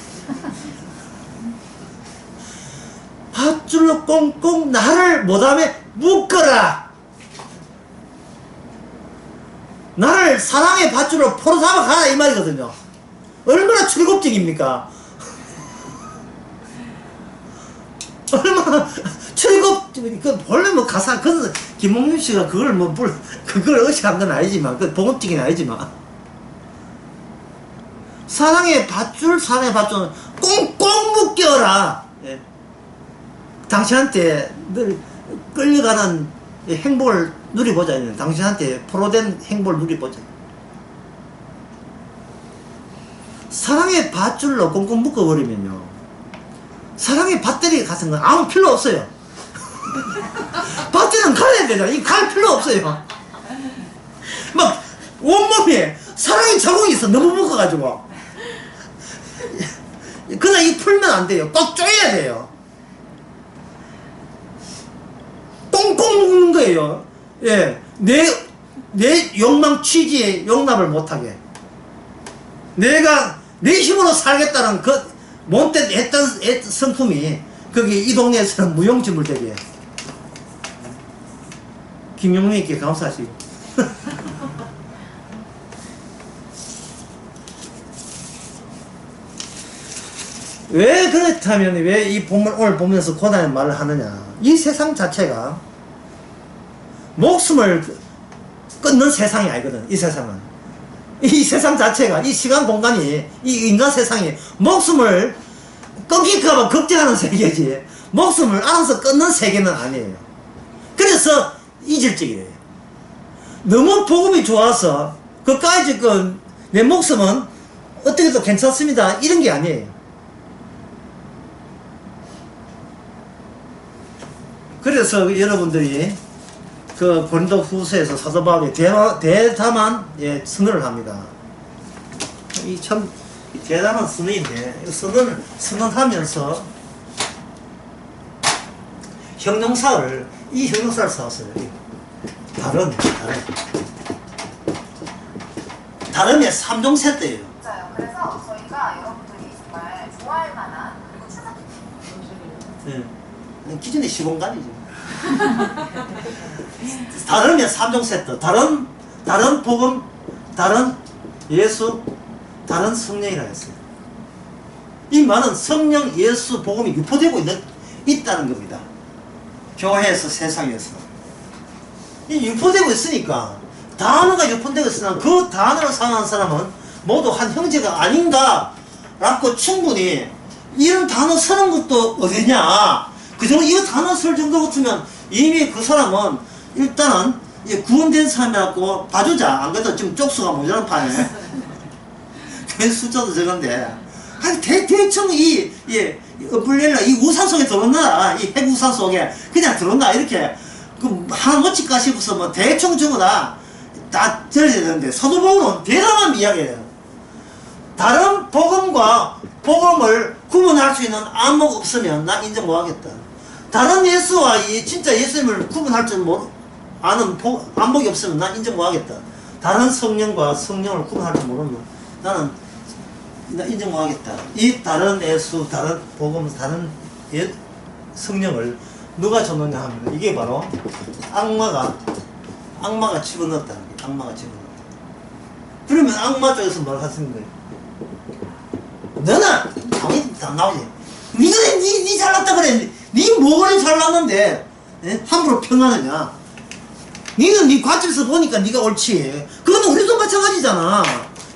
밧줄로 꽁꽁 나를 못함에 묶어라. 나를 사랑의 밧줄로 포로 잡아가라 이 말이거든요. 얼마나 출국적입니까? 얼마나 원래 가사, 김홍림 씨가 그걸 의식한 건 아니지만, 복음적인 아니지만. 사랑의 밧줄은 꽁꽁 묶여라. 예. 당신한테 늘 끌려가는 행복을 누리보자. 당신한테 포로된 행복을 누리보자. 사랑의 밧줄로 꽁꽁 묶어버리면요, 사랑의 밧데리 같은 건 아무 필요 없어요. 밧데리는 갈아야 되잖아. 이 갈 필요 없어요. 막 온몸에 사랑의 자국이 있어. 너무 묶어가지고. 그냥 이 풀면 안 돼요. 꽉 조여야 돼요. 꽁꽁 묶는 거예요. 예, 내 욕망 취지에 용납을 못하게. 내가 내 힘으로 살겠다는 그 못된 애딴 성품이 거기 이 동네에서는 무용지물 되게. 김용민께 감사하시고. 왜 그렇다면 왜 이 오늘 보면서 고난의 말을 하느냐. 이 세상 자체가 목숨을 끊는 세상이 아니거든. 이 세상은. 이 세상 자체가, 이 시간 공간이, 이 인간 세상이 목숨을 끊길까봐 걱정하는 세계지, 목숨을 알아서 끊는 세계는 아니에요. 그래서 이질적이에요. 너무 복음이 좋아서 그까지 내 목숨은 어떻게 해도 괜찮습니다 이런 게 아니에요. 그래서 여러분들이 그 고린도 후서에서 사도 바울이 대담한 선언을 합니다. 이 참 대담한 선언인데, 선언하면서 형용사를 써왔어요. 다름의 3종 세트예요. 맞아요. 그래서 저희가 여러분들이 정말 좋아할 만한, 그리고 추석 기존의 시공간이죠. 다름의 3종 세트. 다른 복음, 다른 예수, 다른 성령이라 했어요. 이 말은 성령, 예수, 복음이 유포되고 있다는 겁니다. 교회에서, 세상에서. 이 유포되고 있으니까, 단어가 유포되고 있으나 그 단어를 사용한 사람은 모두 한 형제가 아닌가 라고 충분히 이런 단어 쓰는 것도 어디냐. 그 정도 이 단어 쓸 정도 같으면 이미 그 사람은 일단은 구원된 사람이라고 봐주자. 안 그래도 지금 쪽수가 모자란 판에 그 숫자도 적은데, 아니 대충 어플렐라 이 우산 속에 들어온다. 이 핵우산 속에 그냥 들어온다. 이렇게 하나 놓칠까 싶어서 대충 적어다 다 들어야 되는데, 사도 바울은 대담한 이야기예요. 다른 복음과 복음을 구분할 수 있는 안목 없으면 난 인정 못하겠다. 다른 예수와 이 진짜 예수님을 구분할 줄 아는 안목이 없으면 난 인정 못하겠다. 다른 성령과 성령을 구분할 줄 모르면 나는 인정 못하겠다. 이 다른 예수, 다른 복음, 다른 성령을 누가 줬느냐 하면 이게 바로 악마가 집어넣었다는 거예요. 악마가 집어넣었다. 그러면 악마 쪽에서 뭘 하시는 거예요? 너는 당연히 다 나오지. 니 잘났다 그래. 니 뭐가 잘났는데 함부로 평하느냐? 니는 니 관점에서 보니까 니가 옳지. 그거는 우리도 마찬가지잖아.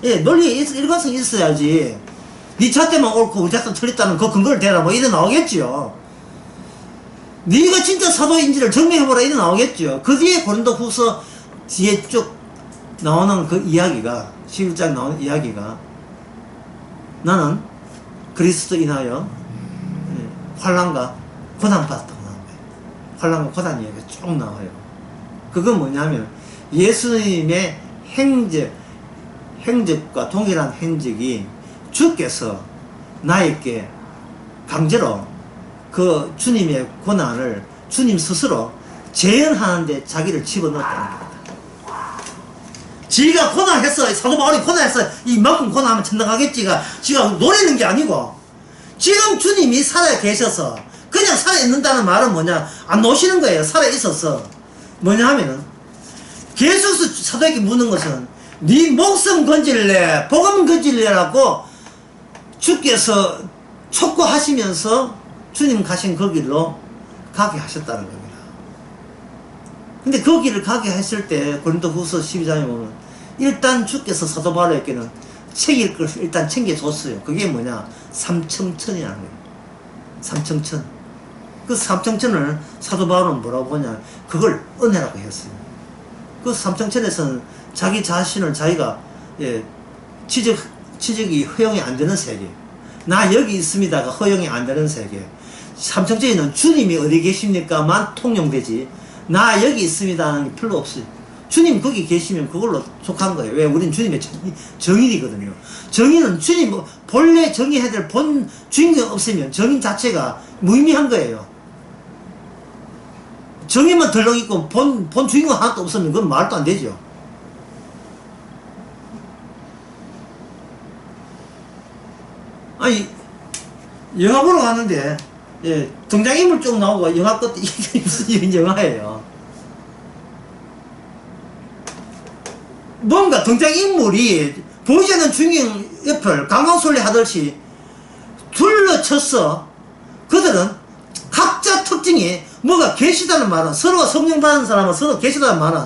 예, 논리에 일관성이 있어야지. 니 잣대만 옳고 우리 잣대 틀렸다는 그 근거를 대라 뭐 이래 나오겠지요. 니가 진짜 사도인지를 증명해보라 이래 나오겠죠. 그 뒤에 고린도후서 뒤에 쭉 나오는 그 이야기가 11장 나오는 이야기가 나는 그리스도 인하여 환난과 고난 받았다고 나온 거예요. 환난과 고난 이야기가 쭉 나와요. 그건 뭐냐면 예수님의 행적과 동일한 행적이 주께서 나에게 강제로 그 주님의 고난을 주님 스스로 재현하는데 자기를 집어넣었다는 겁니다. 지가 고난했어. 사도 바울이 고난했어. 이만큼 고난하면 천당하겠지가 지가 노리는 게 아니고 지금 주님이 살아 계셔서 그냥 살아 있는다는 말은 뭐냐? 안 노시는 거예요. 살아 있어서 뭐냐 하면은 계속해서 사도에게 묻는 것은 네 목숨 건질래 복음 건질래라고 주께서 촉구하시면서 주님 가신 그 길로 가게 하셨다는 겁니다. 근데 그 길을 가게 했을 때 고린도후서 12장에 보면 일단 주께서 사도 바울에게는 챙길 것을 일단 챙겨줬어요. 그게 뭐냐? 삼청천이라는 거예요. 삼청천. 그 삼청천을 사도 바울은 뭐라고 보냐? 그걸 은혜라고 했어요. 그 삼청천에서는 자기 자신을 자기가 지적이 허용이 안 되는 세계, 나 여기 있습니다가 허용이 안 되는 세계, 삼청천에는 주님이 어디 계십니까만 통용되지 나 여기 있습니다는 게 별로 없어요. 주님 거기 계시면 그걸로 속한 거예요. 왜? 우린 주님의 정인이거든요. 정인은 주님 본래 정의해야 될 본 주인공이 없으면 정인 자체가 무의미한 거예요. 정의만 덜렁 있고 본 주인공 하나도 없으면 그건 말도 안 되죠. 아니 영화 보러 갔는데 등장인물 쭉 나오고 영화 것도 이게 무슨 영화예요. 뭔가 등장인물이 보이지 않는 주인공 옆을 강강술래 하듯이 둘러쳤어. 그들은 각자 특징이 뭐가 계시다는 말은 서로가 성령 받은 사람은 서로 계시다는 말은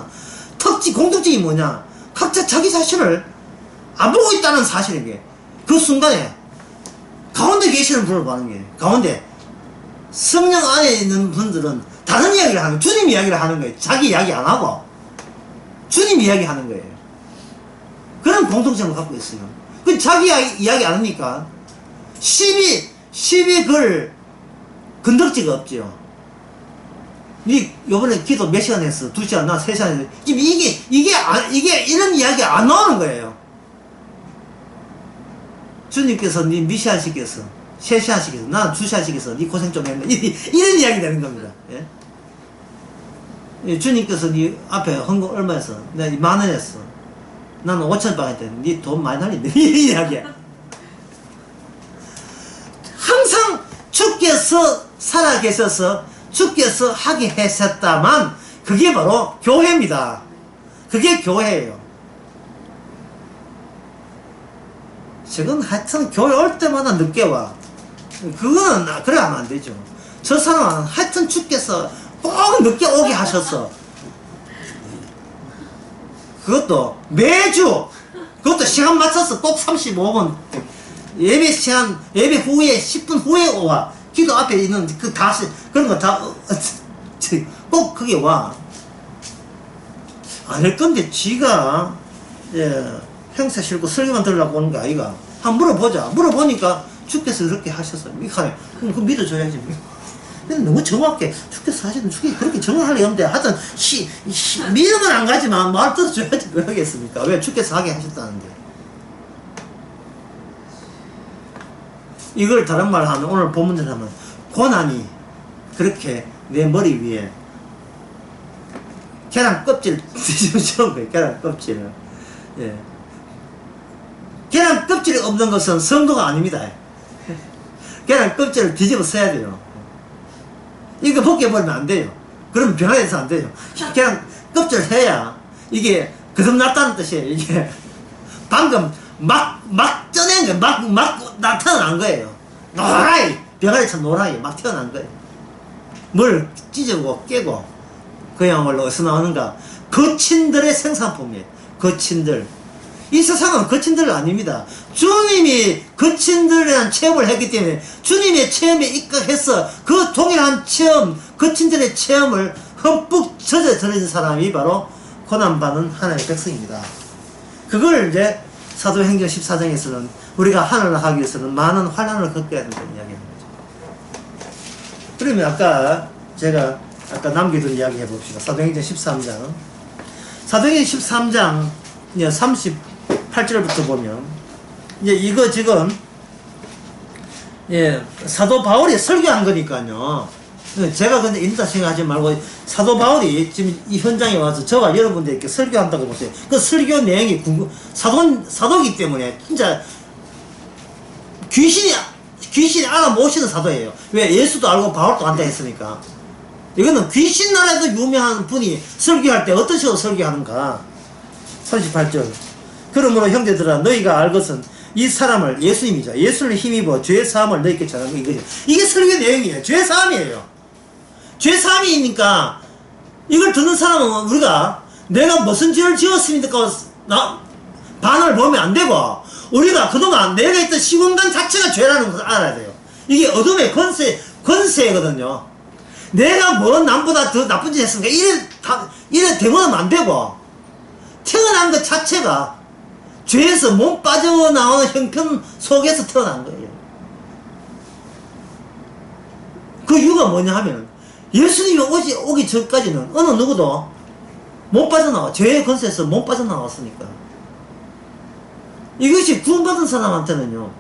공통점이 뭐냐? 각자 자기 자신을 안 보고 있다는 사실인 게 그 순간에 가운데 계시는 분을 보는 게 가운데 성령 안에 있는 분들은 다른 이야기를 하는 거예요. 주님 이야기를 하는 거예요. 자기 이야기 안 하고 주님 이야기 하는 거예요. 그런 공통점을 갖고 있어요. 그 자기 이야기 안 하니까 시비 걸 건덕지가 없죠. 니 요번에 기도 몇 시간 했어? 2시간, 나 3시간 했어. 지금 이게 이런 이야기 안 나오는 거예요. 주님께서 니 몇 시간 시켰어? 3시간 시켰어. 나는 2시간 시켰어. 니 고생 좀 했네. 이런 이야기 되는 겁니다. 예? 주님께서 니 앞에 헌금 얼마 했어? 내가 10,000원 했어. 나는 5,000원 했더니 니 돈 많이 날린다. 이 이야기야. 항상 주께서 살아계셔서 주께서 하게 하셨다만 그게 바로 교회입니다. 그게 교회예요. 지금 하여튼 교회 올 때마다 늦게 와. 그거는 그래 하면 안 되죠. 저 사람은 하여튼 주께서 꼭 늦게 오게 하셨어. 그것도 매주 그것도 시간 맞춰서 꼭 35분 예배 시간 예배 후에 10분 후에 와. 기도 앞에 있는 그 다시 그런 거 다 꼭 그게 와. 안 할 건데 지가 행사 싫고 설교만 들으려고 오는 거 아이가. 한번 물어보자. 물어보니까 주께서 그렇게 하셨어. 그럼 그 믿어줘야지. 근데 너무 정확해. 주께서 하시든 주께서 그렇게 정확할 리 없는데 하여튼 믿음은 안 가지만 말 들어줘야지 왜 하겠습니까? 왜 주께서 하게 하셨다는데. 이걸 다른 말로 하면, 오늘 본문대로 하면, 고난이 그렇게 내 머리 위에 계란 껍질 뒤집어씌운 거예요. 계란 껍질을. 예. 계란 껍질이 없는 것은 성도가 아닙니다. 계란 껍질을 뒤집어 써야 돼요. 이거 벗겨버리면 안 돼요. 그러면 변화해서 안 돼요. 계란 껍질 해야 이게 거듭났다는 뜻이에요. 이게 방금 막 쪄낸 거예요. 막 나타난 거예요. 노라이! 병아리처럼 노라이 막 태어난 거예요. 뭘 찢고 깨고, 그야말로 어디서 나오는가? 거친들의 생산품이에요. 거친들. 이 세상은 거친들 아닙니다. 주님이 거친들이라는 체험을 했기 때문에 주님의 체험에 입각해서 그 동일한 체험, 거친들의 체험을 흠뻑 젖어들인 사람이 바로 고난받는 하나님의 백성입니다. 그걸 이제 사도행전 14장에서는 우리가 하늘을 하기 위해서는 많은 환난을 겪어야 된다는 이야기입니다. 그러면 아까 제가 남겨둔 이야기 해봅시다. 사도행전 13장. 사도행전 13장 38절부터 보면, 이제 이거 지금, 예, 사도 바울이 설교한 거니까요. 제가 근데 인다 생각하지 말고, 사도 바울이 지금 이 현장에 와서 저와 여러분들에게 설교한다고 보세요. 그 설교 내용이 사도이기 때문에 진짜 귀신이 알아 모시는 사도예요. 왜? 예수도 알고 바울도 안다 했으니까. 이거는 귀신 나라에도 유명한 분이 설교할 때 어떤 식으로 설교하는가. 38절. 그러므로 형제들아, 너희가 알 것은 이 사람을, 예수님이죠. 예수를 힘입어 죄 사함을 너희께 전하는 거 이거죠. 이게 설교 내용이에요. 죄 사함이에요. 죄 사함이니까 이걸 듣는 사람은 우리가 내가 무슨 죄를 지었습니까? 반을 보면 안 되고, 우리가 그동안 내가 했던 시공간 자체가 죄라는 것을 알아야 돼요. 이게 어둠의 권세거든요. 내가 뭐 남보다 더 나쁜 짓 했으니까 이래 대모하면 안 되고, 태어난 것 자체가 죄에서 몸 빠져나오는 형편 속에서 태어난 거예요. 그 이유가 뭐냐 하면, 예수님이 오기 전까지는 어느 누구도 못 빠져나와. 죄의 권세에서 못 빠져나왔으니까. 이것이 구원받은 사람한테는요,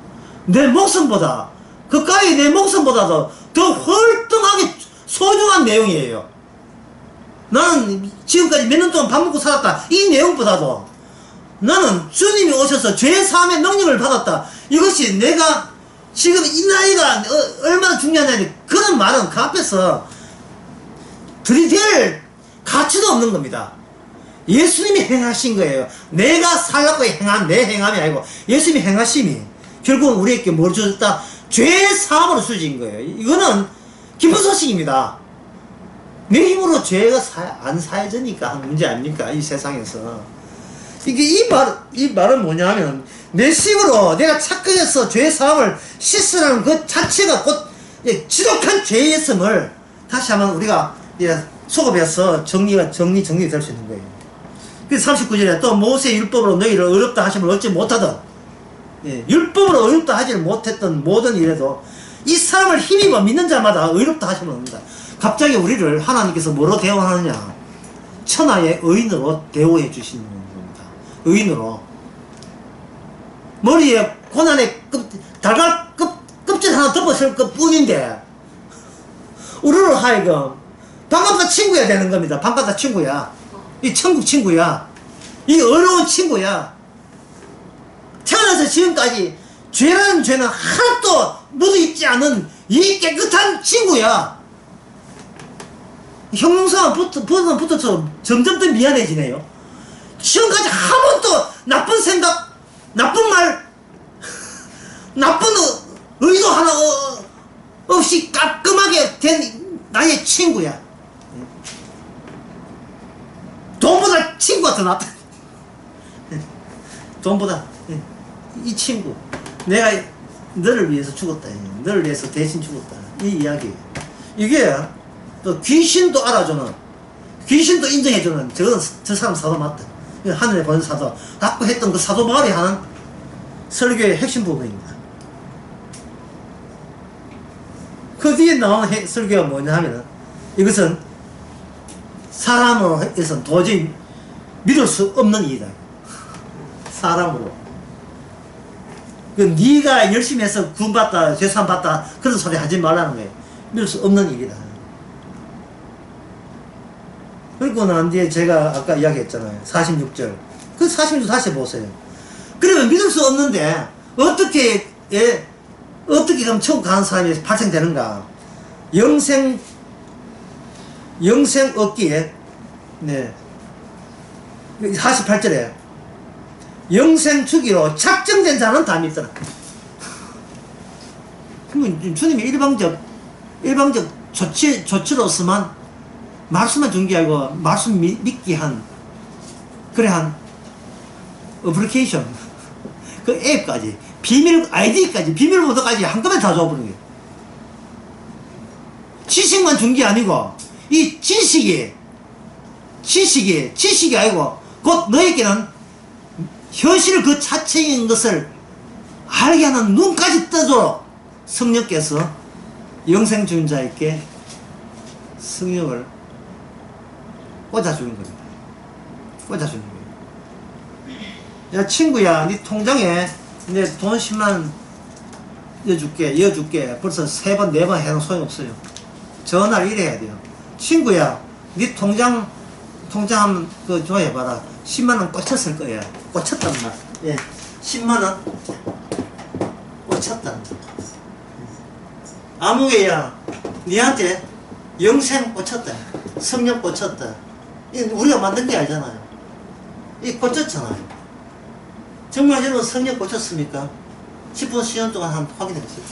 내 목숨보다, 그까이 내 목숨보다도 더 헐등하게 소중한 내용이에요. 나는 지금까지 몇 년 동안 밥 먹고 살았다. 이 내용보다도 나는 주님이 오셔서 죄 사함의 능력을 받았다. 이것이 내가 지금 이 나이가 얼마나 중요하냐, 그런 말은 그 앞에서 들이댈 가치도 없는 겁니다. 예수님이 행하신 거예요. 내가 살라고 행한 내 행함이 아니고 예수님이 행하심이 결국은 우리에게 뭘 주셨다? 죄 사함으로 주어진 거예요. 이거는 기쁜 소식입니다. 내 힘으로 죄가 안 사해지니까 한 문제 아닙니까? 이 세상에서. 이게 이 말은 뭐냐면, 내 식으로 내가 착각해서 죄 사함을 씻으라는 그 자체가 곧 지독한 죄였음을 다시 한번 우리가 소급해서 정리될 수 있는 거예요. 그래서 39절에 또 모세의 율법으로 너희를 어렵다 하심을 얻지 못하던, 율법으로 어렵다 하지를 못했던 모든 일에도 이 사람을 힘입어 믿는 자마다 의롭다 하심을 얻는다. 갑자기 우리를 하나님께서 뭐로 대우하느냐? 천하의 의인으로 대우해 주시는 겁니다. 의인으로. 머리에 고난의 달걀 껍질 하나 덮었을 것 뿐인데, 우리로 하여금 반갑다 친구야 되는 겁니다. 반갑다 친구야. 이 천국 친구야. 이 어려운 친구야. 태어나서 지금까지 죄라는 죄는 하나도 묻어있지 않은 이 깨끗한 친구야. 형용사가 붙어서 점점 더 미안해지네요. 지금까지 한 번도 나쁜 생각, 나쁜 말, 나쁜 의도 하나 없이 깔끔하게 된 나의 친구야. 돈보다 친구가 더 낫다. 돈보다 이 친구, 내가 너를 위해서 죽었다. 너를 위해서 대신 죽었다. 이 이야기예요. 이게 또 귀신도 알아주는, 귀신도 인정해주는, 저 사람 사도 맞다. 하늘에 보낸 사도 라고 했던 그 사도 바울이 하는 설교의 핵심 부분입니다. 그 뒤에 나오는 설교가 뭐냐 하면은, 이것은 사람으로 해서는 도저히 믿을 수 없는 일이다. 사람으로. 그 네가 열심히 해서 구원받다 재산받다 그런 소리 하지 말라는 거예요. 믿을 수 없는 일이다. 그리고 난 뒤에 제가 아까 이야기했잖아요. 46절. 그 46절 다시 보세요. 그러면 믿을 수 없는데 어떻게 그럼 천국 가는 사람이 발생되는가? 영생 얻기에, 네. 48절에 영생 주기로 작정된 자는 다 믿더라. 그러면 주님이 일방적 조치로서만 말씀만 준 게 아니고 말씀 믿기 한 어플리케이션 그 앱까지 비밀 아이디까지 비밀번호까지 한꺼번에 다 줘버린 거예요. 지식만 준 게 아니고 이 지식이 아니고 곧 너에게는 현실 그 자체인 것을 알게 하는 눈까지 떠도록 성령께서 영생 주인 자에게 성령을 꽂아주는 겁니다. 꽂아주는 거예요. 야 친구야, 네 통장에 내 돈 10만 이어줄게. 벌써 3번 4번 해도 소용없어요. 전화를 이래 해야 돼요. 친구야, 네 통장 한번 그 조회해봐라. 10만원 꽂혔을 거야. 꽂혔단 말. 예, 10만원 꽂혔단. 아무개야, 니한테 영생 꽂혔다. 성령 꽂혔다. 이 우리가 만든 게 알잖아요. 이 꽂혔잖아요. 정말 여러분 성령 꽂혔습니까? 10분 시간 동안 한번 확인해 보세요.